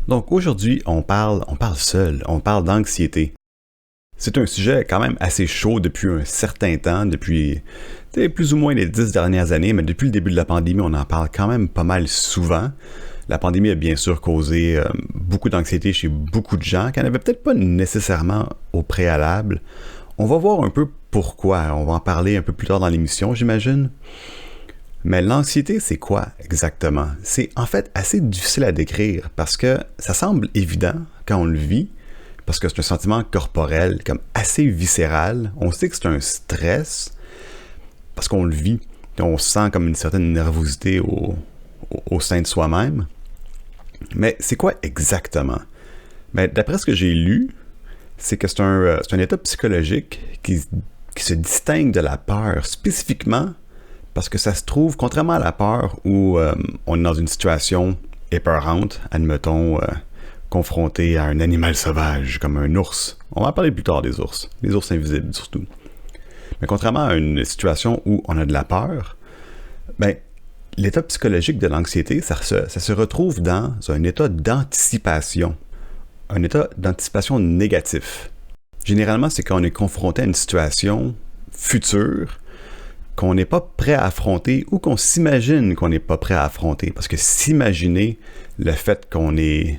Donc aujourd'hui, on parle seul, on parle d'anxiété. C'est un sujet quand même assez chaud depuis un certain temps, depuis plus ou moins les 10 dernières années, mais depuis le début de la pandémie, on en parle quand même pas mal souvent. La pandémie a bien sûr causé beaucoup d'anxiété chez beaucoup de gens, qui n'en avaient peut-être pas nécessairement au préalable. On va voir un peu pourquoi, on va en parler un peu plus tard dans l'émission, j'imagine. Mais l'anxiété, c'est quoi exactement? C'est en fait assez difficile à décrire parce que ça semble évident quand on le vit, parce que c'est un sentiment corporel, comme assez viscéral. On sait que c'est un stress parce qu'on le vit. On sent comme une certaine nervosité au sein de soi-même. Mais c'est quoi exactement? Mais d'après ce que j'ai lu, c'est que c'est un état psychologique qui se distingue de la peur spécifiquement parce que ça se trouve, contrairement à la peur où on est dans une situation épeurante, admettons, confronté à un animal sauvage comme un ours. On va en parler plus tard des ours invisibles surtout. Mais contrairement à une situation où on a de la peur, ben, l'état psychologique de l'anxiété, ça se retrouve dans un état d'anticipation. Un état d'anticipation négatif. Généralement, c'est quand on est confronté à une situation future qu'on n'est pas prêt à affronter ou qu'on s'imagine qu'on n'est pas prêt à affronter. Parce que s'imaginer le fait qu'on est...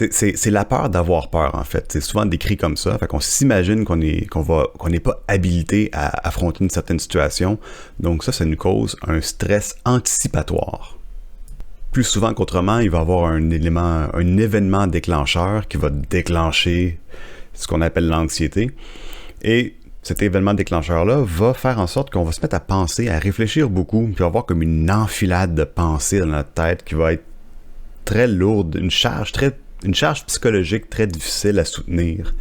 C'est la peur d'avoir peur, en fait. C'est souvent décrit comme ça. Fait qu'on s'imagine qu'on n'est pas habilité à affronter une certaine situation. Donc ça nous cause un stress anticipatoire. Plus souvent qu'autrement, il va y avoir un événement déclencheur qui va déclencher ce qu'on appelle l'anxiété. Et cet événement déclencheur-là va faire en sorte qu'on va se mettre à penser, à réfléchir beaucoup, puis avoir comme une enfilade de pensées dans notre tête qui va être très lourde, une charge psychologique très difficile à soutenir.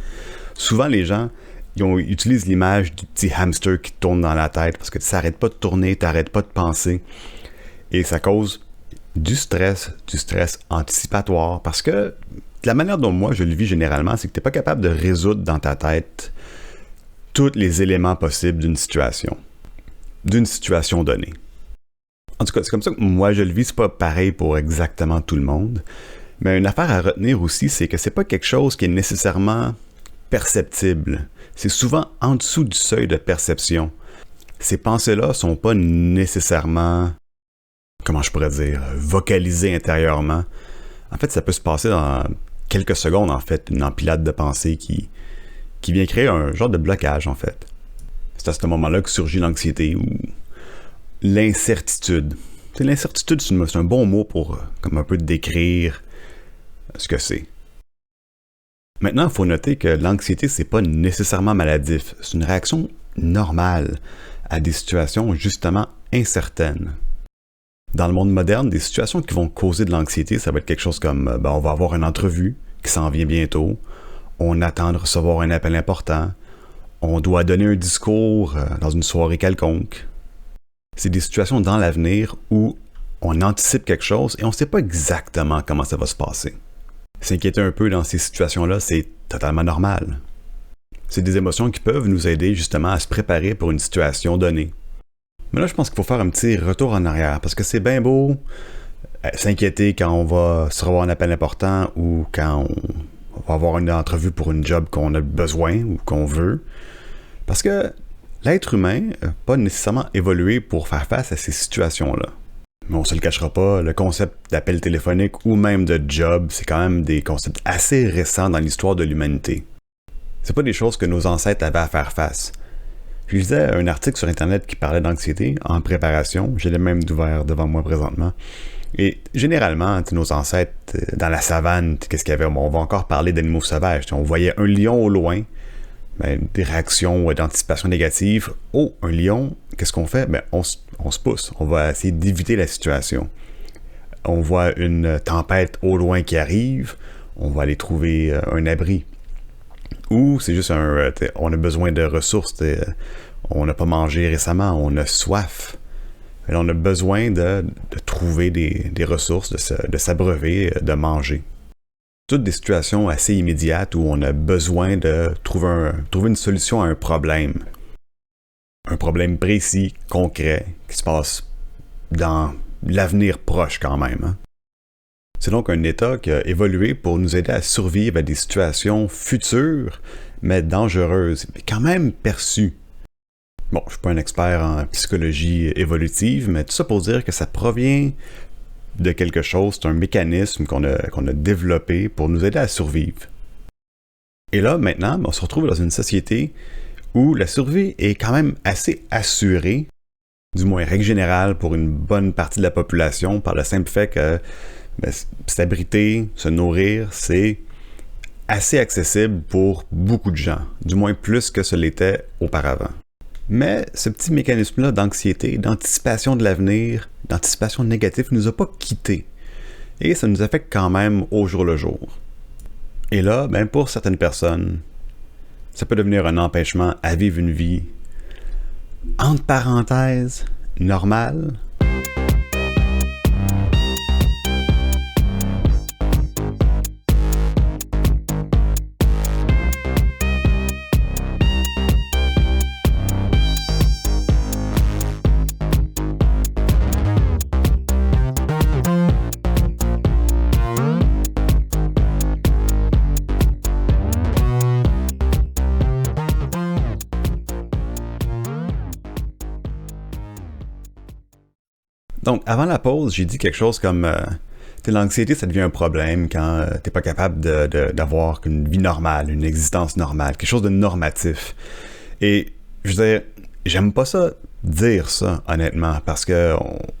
Souvent, les gens utilisent l'image du petit hamster qui tourne dans la tête parce que tu n'arrêtes pas de tourner, tu n'arrêtes pas de penser. Et ça cause du stress anticipatoire. Parce que la manière dont moi je le vis généralement, c'est que tu n'es pas capable de résoudre dans ta tête tous les éléments possibles d'une situation donnée. En tout cas, c'est comme ça que moi je le vis, c'est pas pareil pour exactement tout le monde. Mais une affaire à retenir aussi, c'est que c'est pas quelque chose qui est nécessairement perceptible. C'est souvent en dessous du seuil de perception. Ces pensées-là sont pas nécessairement, comment je pourrais dire, vocalisées intérieurement. En fait, ça peut se passer dans quelques secondes, en fait, une empilade de pensées qui vient créer un genre de blocage, en fait. C'est à ce moment-là que surgit l'anxiété ou l'incertitude. L'incertitude, c'est un bon mot pour comme un peu décrire ce que c'est. Maintenant, il faut noter que l'anxiété, c'est pas nécessairement maladif. C'est une réaction normale à des situations justement incertaines. Dans le monde moderne, des situations qui vont causer de l'anxiété, ça va être quelque chose comme on va avoir une entrevue qui s'en vient bientôt, on attend de recevoir un appel important, on doit donner un discours dans une soirée quelconque. C'est des situations dans l'avenir où on anticipe quelque chose et on ne sait pas exactement comment ça va se passer. S'inquiéter un peu dans ces situations-là, c'est totalement normal. C'est des émotions qui peuvent nous aider justement à se préparer pour une situation donnée. Mais là, je pense qu'il faut faire un petit retour en arrière, parce que c'est bien beau s'inquiéter quand on va se recevoir un appel important ou quand on va avoir une entrevue pour une job qu'on a besoin ou qu'on veut. Parce que l'être humain n'a pas nécessairement évolué pour faire face à ces situations-là. Mais on se le cachera pas, le concept d'appel téléphonique ou même de job, c'est quand même des concepts assez récents dans l'histoire de l'humanité. C'est pas des choses que nos ancêtres avaient à faire face. Je lisais un article sur Internet qui parlait d'anxiété en préparation, j'ai le même ouvert devant moi présentement. Et généralement, nos ancêtres, dans la savane, qu'est-ce qu'il y avait? On va encore parler d'animaux sauvages. On voyait un lion au loin, des réactions d'anticipation négative. Oh, un lion, qu'est-ce qu'on fait? On se pousse, on va essayer d'éviter la situation. On voit une tempête au loin qui arrive, on va aller trouver un abri. Ou c'est juste on a besoin de ressources, on n'a pas mangé récemment, on a soif. On a besoin de trouver des ressources, de s'abreuver, de manger. Toutes des situations assez immédiates où on a besoin de trouver une solution à un problème. Un problème précis, concret, qui se passe dans l'avenir proche quand même. Hein. C'est donc un état qui a évolué pour nous aider à survivre à des situations futures, mais dangereuses, mais quand même perçues. Bon, je suis pas un expert en psychologie évolutive, mais tout ça pour dire que ça provient de quelque chose, c'est un mécanisme qu'on a développé pour nous aider à survivre. Et là, maintenant, on se retrouve dans une société où la survie est quand même assez assurée, du moins règle générale pour une bonne partie de la population, par le simple fait que s'abriter, se nourrir, c'est assez accessible pour beaucoup de gens, du moins plus que ce l'était auparavant. Mais ce petit mécanisme-là d'anxiété, d'anticipation de l'avenir, d'anticipation négative, ne nous a pas quittés. Et ça nous affecte quand même au jour le jour. Et là, pour certaines personnes, ça peut devenir un empêchement à vivre une vie, entre parenthèses, normale. Donc, avant la pause, j'ai dit quelque chose comme l'anxiété, ça devient un problème quand t'es pas capable d'avoir une vie normale, une existence normale, quelque chose de normatif. Et je veux dire, j'aime pas ça dire ça, honnêtement, parce que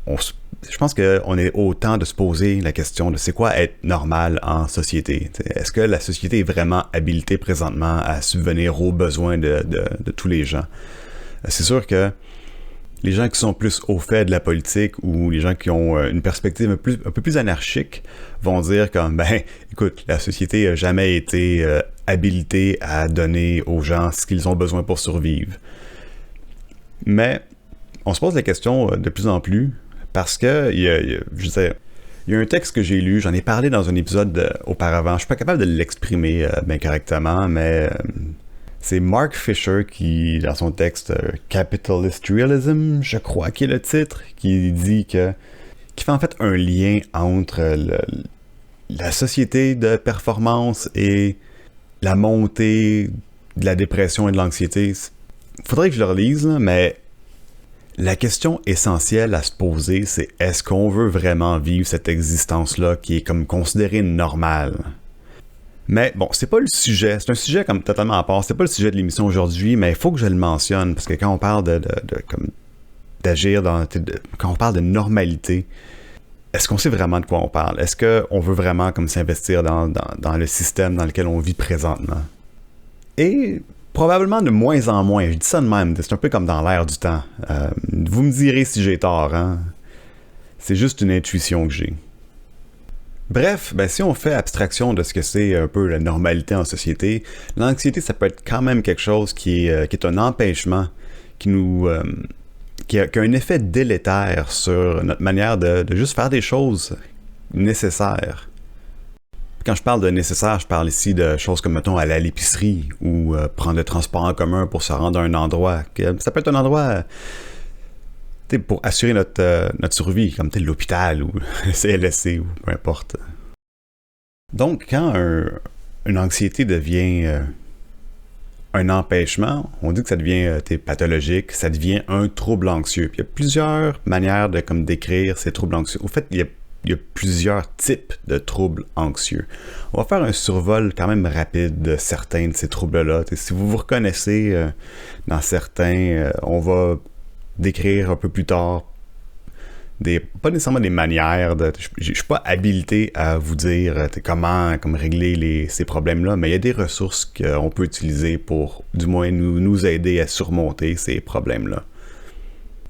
je pense qu'on est au temps de se poser la question de c'est quoi être normal en société. Est-ce que la société est vraiment habilitée présentement à subvenir aux besoins de tous les gens? C'est sûr que les gens qui sont plus au fait de la politique ou les gens qui ont une perspective un peu plus anarchique vont dire comme, écoute, la société n'a jamais été habilitée à donner aux gens ce qu'ils ont besoin pour survivre. Mais on se pose la question de plus en plus parce que, il y a un texte que j'ai lu, j'en ai parlé dans un épisode auparavant, je suis pas capable de l'exprimer correctement, mais c'est Mark Fisher qui, dans son texte Capitalist Realism, je crois qui est le titre, qui dit qui fait en fait un lien entre la société de performance et la montée de la dépression et de l'anxiété. Faudrait que je le relise, mais la question essentielle à se poser, c'est est-ce qu'on veut vraiment vivre cette existence-là qui est comme considérée normale? Mais bon, c'est pas le sujet. C'est un sujet comme totalement à part. C'est pas le sujet de l'émission aujourd'hui, mais il faut que je le mentionne parce que quand on parle d'agir quand on parle de normalité, est-ce qu'on sait vraiment de quoi on parle? Est-ce qu'on veut vraiment comme s'investir dans le système dans lequel on vit présentement? Et probablement de moins en moins. Je dis ça de même. C'est un peu comme dans l'air du temps. Vous me direz si j'ai tort, hein? C'est juste une intuition que j'ai. Bref, si on fait abstraction de ce que c'est un peu la normalité en société, l'anxiété, ça peut être quand même quelque chose qui est un empêchement, qui a un effet délétère sur notre manière de juste faire des choses nécessaires. Quand je parle de nécessaire, je parle ici de choses comme, mettons, aller à l'épicerie ou prendre le transport en commun pour se rendre à un endroit. Ça peut être un endroit pour assurer notre survie, comme l'hôpital ou le CLSC ou peu importe. Donc, quand une anxiété devient un empêchement, on dit que ça devient pathologique, ça devient un trouble anxieux. Puis il y a plusieurs manières de décrire ces troubles anxieux. Au fait, il y a plusieurs types de troubles anxieux. On va faire un survol quand même rapide de certains de ces troubles-là. Si vous vous reconnaissez dans certains, on va décrire un peu plus tard pas nécessairement des manières je suis pas habilité à vous dire comment régler ces problèmes-là, mais il y a des ressources qu'on peut utiliser pour du moins nous aider à surmonter ces problèmes-là.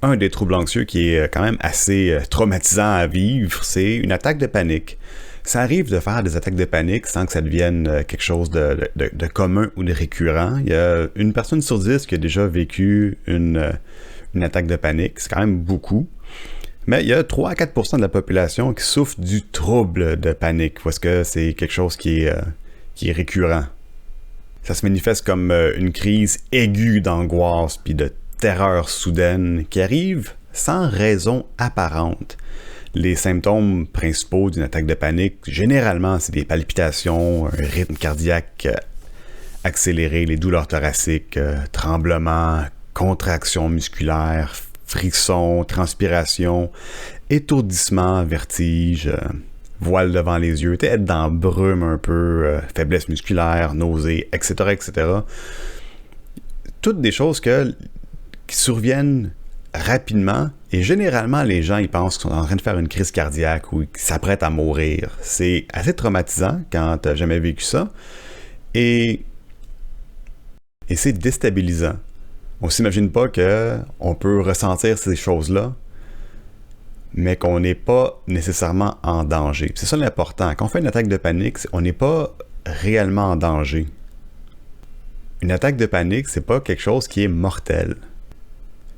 Un des troubles anxieux qui est quand même assez traumatisant à vivre, c'est une attaque de panique. Ça arrive de faire des attaques de panique sans que ça devienne quelque chose de commun ou de récurrent. Il y a une personne sur 10 qui a déjà vécu une attaque de panique, c'est quand même beaucoup. Mais il y a 3 à 4% de la population qui souffre du trouble de panique, parce que c'est quelque chose qui est récurrent. Ça se manifeste comme une crise aiguë d'angoisse puis de terreur soudaine qui arrive sans raison apparente. Les symptômes principaux d'une attaque de panique, généralement, c'est des palpitations, un rythme cardiaque accéléré, les douleurs thoraciques, tremblements, contractions musculaires, frissons, transpiration, étourdissement, vertige, voile devant les yeux, être dans la brume un peu, faiblesse musculaire, nausées, etc., etc. Toutes des choses qui surviennent rapidement et généralement les gens ils pensent qu'ils sont en train de faire une crise cardiaque ou qu'ils s'apprêtent à mourir. C'est assez traumatisant quand tu n'as jamais vécu ça et c'est déstabilisant. On s'imagine pas qu'on peut ressentir ces choses-là mais qu'on n'est pas nécessairement en danger. C'est ça l'important. Quand on fait une attaque de panique, on n'est pas réellement en danger. Une attaque de panique, c'est pas quelque chose qui est mortel.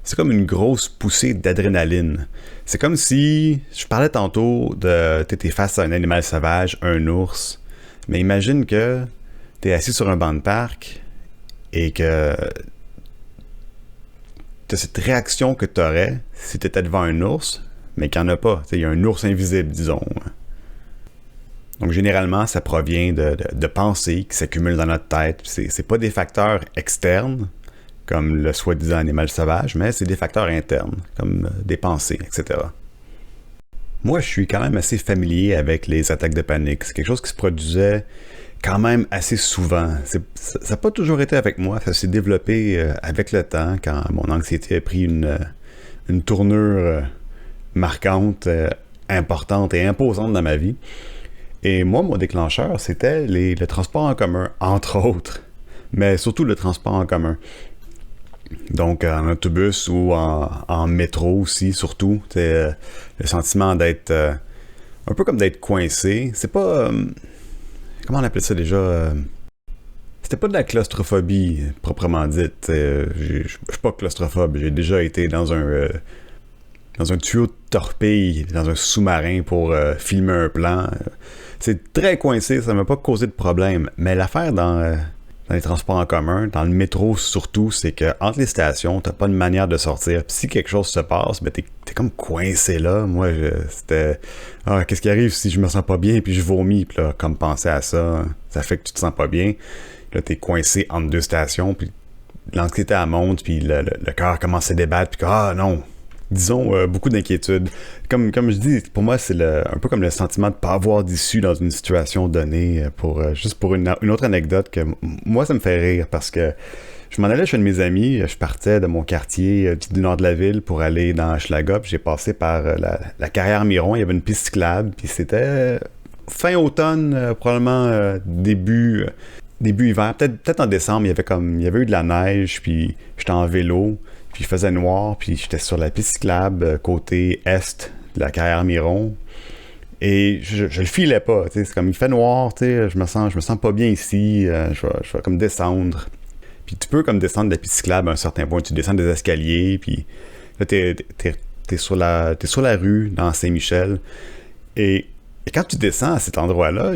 C'est comme une grosse poussée d'adrénaline. C'est comme si, je parlais tantôt de t'es face à un animal sauvage, un ours, mais imagine que t'es assis sur un banc de parc et que t'as cette réaction que t'aurais si t'étais devant un ours, mais qu'il n'y en a pas. Il y a un ours invisible, disons. Donc, généralement, ça provient de pensées qui s'accumulent dans notre tête. C'est pas des facteurs externes, comme le soi-disant animal sauvage, mais c'est des facteurs internes, comme des pensées, etc. Moi, je suis quand même assez familier avec les attaques de panique. C'est quelque chose qui se produisait quand même assez souvent. Ça n'a pas toujours été avec moi. Ça s'est développé avec le temps, quand mon anxiété a pris une tournure marquante, importante et imposante dans ma vie. Et moi, mon déclencheur, c'était le transport en commun, entre autres, mais surtout le transport en commun. Donc, en autobus ou en métro aussi, surtout. Le sentiment d'être un peu comme d'être coincé. C'est pas... comment on appelle ça déjà? C'était pas de la claustrophobie, proprement dite. Je suis pas claustrophobe. J'ai déjà été dans un tuyau de torpille, dans un sous-marin pour filmer un plan. C'est très coincé, ça m'a pas causé de problème. Mais l'affaire dans les transports en commun, dans le métro surtout, c'est que entre les stations, t'as pas de manière de sortir. Puis si quelque chose se passe, ben t'es comme coincé là. Moi, c'était... qu'est-ce qui arrive si je me sens pas bien puis je vomis? Puis là, comme penser à ça, ça fait que tu te sens pas bien. Là, t'es coincé entre deux stations, puis l'anxiété elle monte, puis le cœur commence à débattre, puis non... Disons, beaucoup d'inquiétude. Comme je dis, pour moi, c'est un peu comme le sentiment de ne pas avoir d'issue dans une situation donnée. Juste pour une autre anecdote, que moi, ça me fait rire parce que je m'en allais chez un de mes amis. Je partais de mon quartier du nord de la ville pour aller dans Hochelaga. J'ai passé par la carrière Miron. Il y avait une piste cyclable. Puis c'était fin automne, probablement début hiver. Peut-être en décembre, il y avait eu de la neige. Puis j'étais en vélo. Puis il faisait noir, puis j'étais sur la piste cyclable côté est de la carrière Miron. Et je le filais pas, tu sais, c'est comme il fait noir, tu sais, je me sens pas bien ici, je vais comme descendre. Puis tu peux comme descendre de la piste cyclable à un certain point, tu descends des escaliers, puis là t'es sur la rue dans Saint-Michel. Et quand tu descends à cet endroit-là,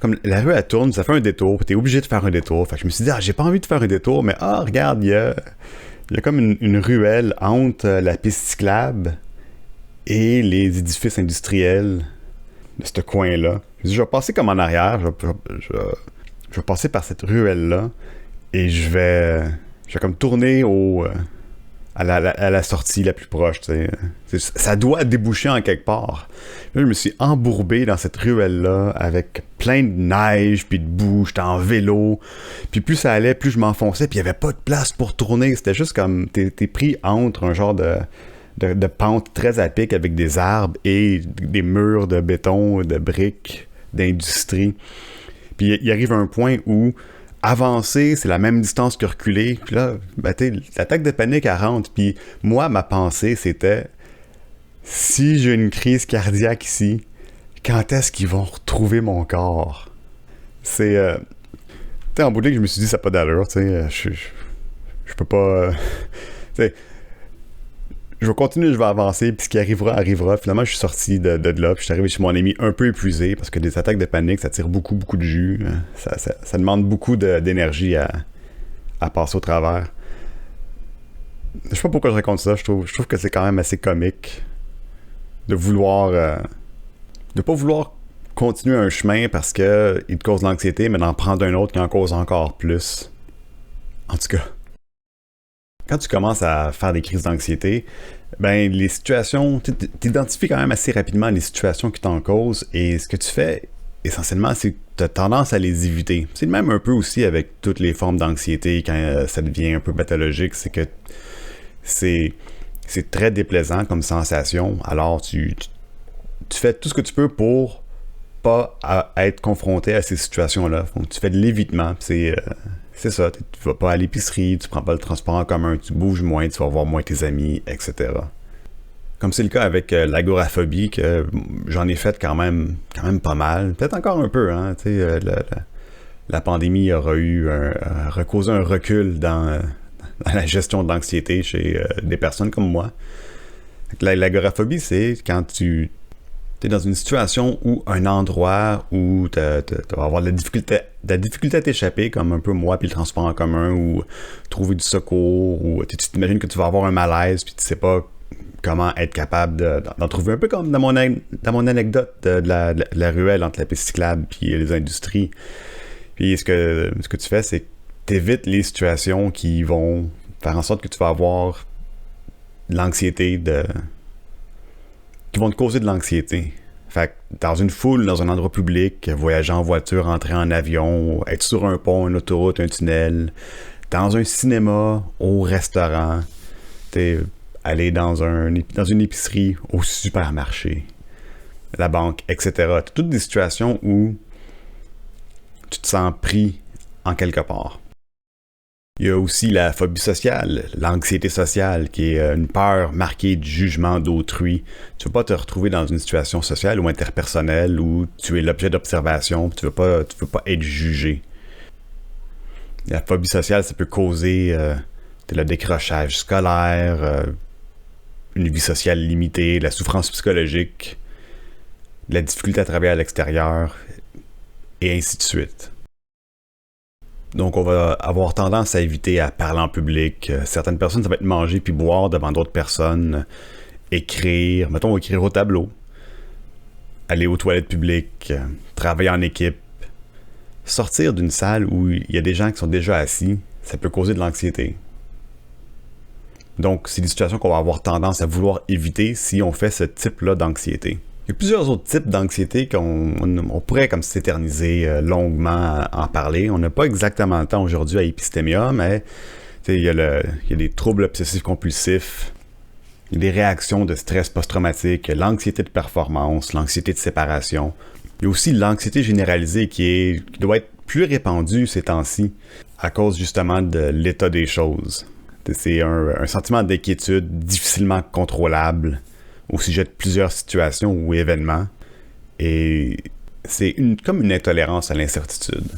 comme la rue elle tourne, ça fait un détour, puis t'es obligé de faire un détour. Fait que je me suis dit, j'ai pas envie de faire un détour, mais regarde, il y a comme une ruelle entre la piste cyclable et les édifices industriels de ce coin-là. Je vais passer comme en arrière, je vais passer par cette ruelle-là et je vais comme tourner à la sortie la plus proche. Ça doit déboucher en quelque part. Là, je me suis embourbé dans cette ruelle-là avec plein de neige puis de boue. J'étais en vélo. Puis plus ça allait, plus je m'enfonçais. Puis il n'y avait pas de place pour tourner. C'était juste comme t'es pris entre un genre de pente très à pic avec des arbres et des murs de béton, de briques, d'industrie. Puis il arrive un point où avancer, c'est la même distance que reculer. Puis là, l'attaque de panique, elle rentre. Puis moi, ma pensée, c'était si j'ai une crise cardiaque ici, quand est-ce qu'ils vont retrouver mon corps? C'est... en bout de ligne, je me suis dit, ça n'a pas d'allure, tu sais. Je peux pas... tu sais... Je vais continuer, je vais avancer, puis ce qui arrivera, arrivera. Finalement, je suis sorti de là, puis je suis arrivé chez mon ami un peu épuisé, parce que des attaques de panique, ça tire beaucoup, beaucoup de jus. Ça demande beaucoup d'énergie à passer au travers. Je sais pas pourquoi je raconte ça, je trouve que c'est quand même assez comique. de vouloir de pas vouloir continuer un chemin parce que il te cause l'anxiété, mais d'en prendre un autre qui en cause encore plus. En tout cas, quand tu commences à faire des crises d'anxiété, ben les situations, tu t'identifies quand même assez rapidement les situations qui t'en causent, et ce que tu fais essentiellement, c'est que tu as tendance à les éviter. C'est le même un peu aussi avec toutes les formes d'anxiété quand ça devient un peu pathologique, c'est que c'est très déplaisant comme sensation, alors tu fais tout ce que tu peux pour pas être confronté à ces situations-là. Donc, tu fais de l'évitement. C'est ça. Tu vas pas à l'épicerie, tu prends pas le transport en commun, tu bouges moins, tu vas voir moins tes amis, etc. Comme c'est le cas avec l'agoraphobie, que j'en ai fait quand même pas mal. Peut-être encore un peu, hein. La pandémie aura causé un recul dans la gestion de l'anxiété chez des personnes comme moi. L'agoraphobie, c'est quand tu es dans une situation ou un endroit où tu vas avoir de la difficulté à t'échapper, comme un peu moi, puis le transport en commun, ou trouver du secours, ou tu t'imagines que tu vas avoir un malaise, puis tu sais pas comment être capable d'en trouver, un peu comme dans mon anecdote de la ruelle entre la piste cyclable puis les industries. Puis ce que tu fais, c'est que tu évites les situations qui vont faire en sorte que tu vas avoir de l'anxiété, qui vont te causer de l'anxiété. Fait que dans une foule, dans un endroit public, voyager en voiture, entrer en avion, être sur un pont, une autoroute, un tunnel, dans un cinéma, au restaurant, aller dans une épicerie, au supermarché, la banque, etc. Toutes des situations où tu te sens pris en quelque part. Il y a aussi la phobie sociale, l'anxiété sociale, qui est une peur marquée du jugement d'autrui. Tu ne veux pas te retrouver dans une situation sociale ou interpersonnelle où tu es l'objet d'observation, tu ne veux pas être jugé. La phobie sociale, ça peut causer le décrochage scolaire, une vie sociale limitée, la souffrance psychologique, la difficulté à travailler à l'extérieur, et ainsi de suite. Donc, on va avoir tendance à éviter à parler en public. Certaines personnes, ça va être manger puis boire devant d'autres personnes. Écrire, mettons, écrire au tableau. Aller aux toilettes publiques. Travailler en équipe. Sortir d'une salle où il y a des gens qui sont déjà assis, ça peut causer de l'anxiété. Donc, c'est des situations qu'on va avoir tendance à vouloir éviter si on fait ce type-là d'anxiété. Il y a plusieurs autres types d'anxiété qu'on pourrait comme s'éterniser longuement à en parler. On n'a pas exactement le temps aujourd'hui à Épistémia, mais il y a des troubles obsessifs compulsifs, il y a des réactions de stress post-traumatique, l'anxiété de performance, l'anxiété de séparation. Il y a aussi l'anxiété généralisée qui doit être plus répandue ces temps-ci à cause justement de l'état des choses. C'est un sentiment d'inquiétude difficilement contrôlable au sujet de plusieurs situations ou événements, et c'est comme une intolérance à l'incertitude.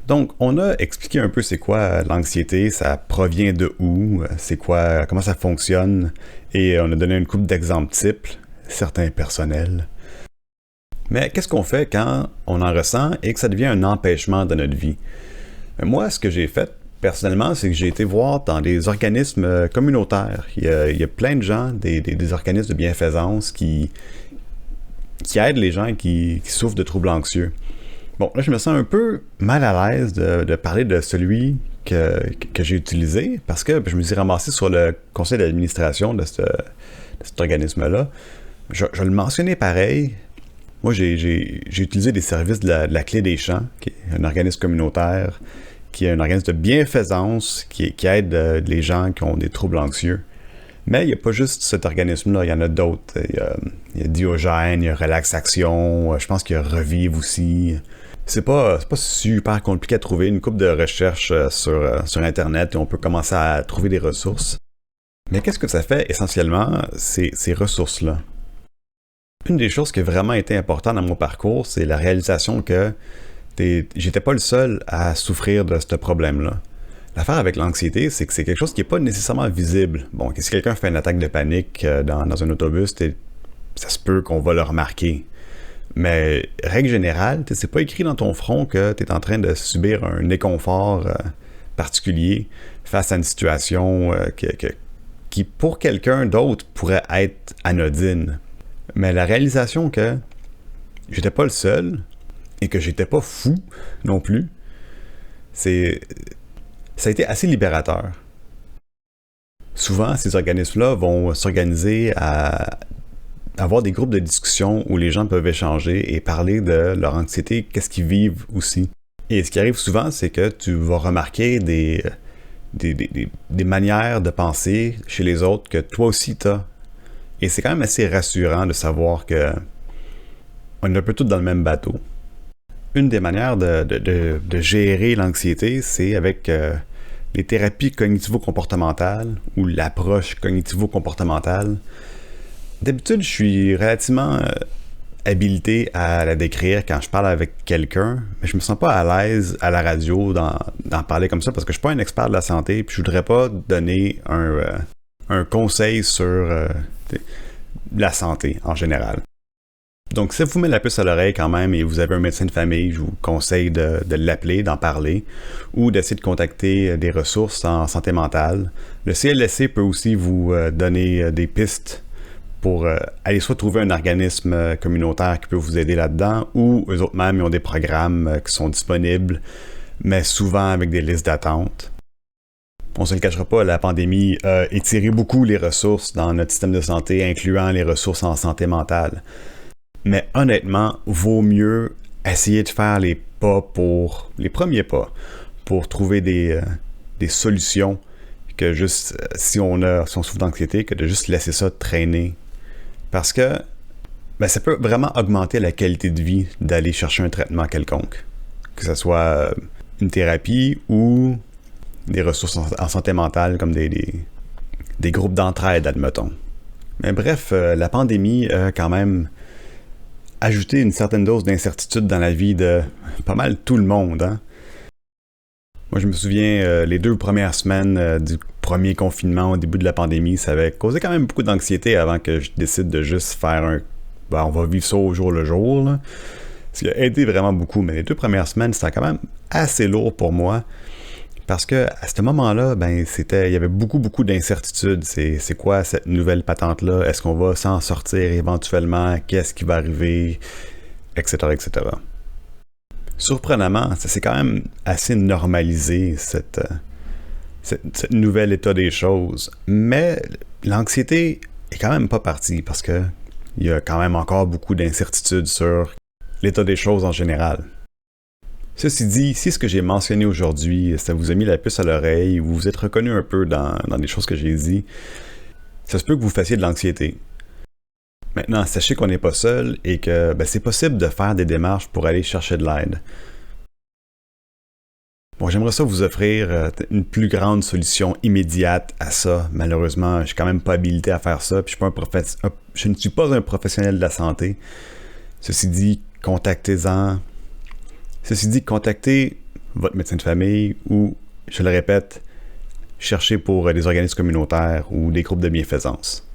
Donc, on a expliqué un peu c'est quoi l'anxiété, ça provient de où, c'est quoi, comment ça fonctionne, et on a donné une couple d'exemples types, certains personnels. Mais qu'est-ce qu'on fait quand on en ressent et que ça devient un empêchement de notre vie? Moi, ce que j'ai fait personnellement, c'est que j'ai été voir dans des organismes communautaires. Il y a plein de gens, des organismes de bienfaisance qui aident les gens qui souffrent de troubles anxieux. Bon, là, je me sens un peu mal à l'aise de parler de celui que j'ai utilisé parce que je me suis ramassé sur le conseil d'administration de cet organisme-là. Je le mentionnais pareil. Moi, j'ai utilisé des services de la Clé des Champs, qui est un organisme communautaire, qui est un organisme de bienfaisance qui aide les gens qui ont des troubles anxieux. Mais il n'y a pas juste cet organisme-là, il y en a d'autres. Il y a Diogène, il y a Relax Action, je pense qu'il y a Revive aussi. C'est pas super compliqué à trouver, une couple de recherches sur Internet et on peut commencer à trouver des ressources. Mais qu'est-ce que ça fait essentiellement, ces ressources-là? Une des choses qui a vraiment été importante dans mon parcours, c'est la réalisation que j'étais pas le seul à souffrir de ce problème-là. L'affaire avec l'anxiété, c'est que c'est quelque chose qui n'est pas nécessairement visible. Bon, si quelqu'un fait une attaque de panique dans un autobus, ça se peut qu'on va le remarquer. Mais, règle générale, c'est pas écrit dans ton front que tu es en train de subir un inconfort particulier face à une situation qui, pour quelqu'un d'autre, pourrait être anodine. Mais la réalisation que j'étais pas le seul et que j'étais pas fou non plus, ça a été assez libérateur. Souvent, ces organismes-là vont s'organiser à avoir des groupes de discussion où les gens peuvent échanger et parler de leur anxiété, qu'est-ce qu'ils vivent aussi. Et ce qui arrive souvent, c'est que tu vas remarquer des manières de penser chez les autres que toi aussi t'as. Et c'est quand même assez rassurant de savoir que on est un peu tous dans le même bateau. Une des manières de gérer l'anxiété, c'est avec les thérapies cognitivo-comportementales ou l'approche cognitivo-comportementale. D'habitude, je suis relativement habilité à la décrire quand je parle avec quelqu'un, mais je me sens pas à l'aise à la radio d'en parler comme ça parce que je suis pas un expert de la santé puis je voudrais pas donner un conseil sur la santé en général. Donc, si vous mettez la puce à l'oreille quand même et vous avez un médecin de famille, je vous conseille de l'appeler, d'en parler ou d'essayer de contacter des ressources en santé mentale. Le CLSC peut aussi vous donner des pistes pour aller soit trouver un organisme communautaire qui peut vous aider là-dedans, ou eux autres même, ils ont des programmes qui sont disponibles, mais souvent avec des listes d'attente. On se le cachera pas, la pandémie a étiré beaucoup les ressources dans notre système de santé, incluant les ressources en santé mentale. Mais honnêtement, vaut mieux essayer de faire les premiers pas, pour trouver des solutions que juste, si on souffre d'anxiété, que de juste laisser ça traîner. Parce que ça peut vraiment augmenter la qualité de vie d'aller chercher un traitement quelconque. Que ce soit une thérapie ou des ressources en santé mentale comme des groupes d'entraide, admettons. Mais bref, la pandémie a quand même ajouté une certaine dose d'incertitude dans la vie de pas mal tout le monde. Hein? Moi, je me souviens, les 2 premières semaines du premier confinement au début de la pandémie, ça avait causé quand même beaucoup d'anxiété avant que je décide de juste faire on va vivre ça au jour le jour. Là. Ce qui a aidé vraiment beaucoup. Mais les 2 premières semaines, c'était quand même assez lourd pour moi. Parce que à ce moment-là, il y avait beaucoup, beaucoup d'incertitudes. C'est quoi cette nouvelle patente-là? Est-ce qu'on va s'en sortir éventuellement? Qu'est-ce qui va arriver? Etc., etc. Surprenamment, ça s'est quand même assez normalisé, cette nouvel état des choses. Mais l'anxiété est quand même pas partie parce que il y a quand même encore beaucoup d'incertitudes sur l'état des choses en général. Ceci dit, si ce que j'ai mentionné aujourd'hui, ça vous a mis la puce à l'oreille, ou vous vous êtes reconnu un peu dans les choses que j'ai dit, ça se peut que vous fassiez de l'anxiété. Maintenant, sachez qu'on n'est pas seul et que c'est possible de faire des démarches pour aller chercher de l'aide. Bon, j'aimerais ça vous offrir une plus grande solution immédiate à ça. Malheureusement, je suis quand même pas habilité à faire ça, puis je ne suis pas un professionnel de la santé. Ceci dit, contactez votre médecin de famille ou, je le répète, cherchez pour des organismes communautaires ou des groupes de bienfaisance.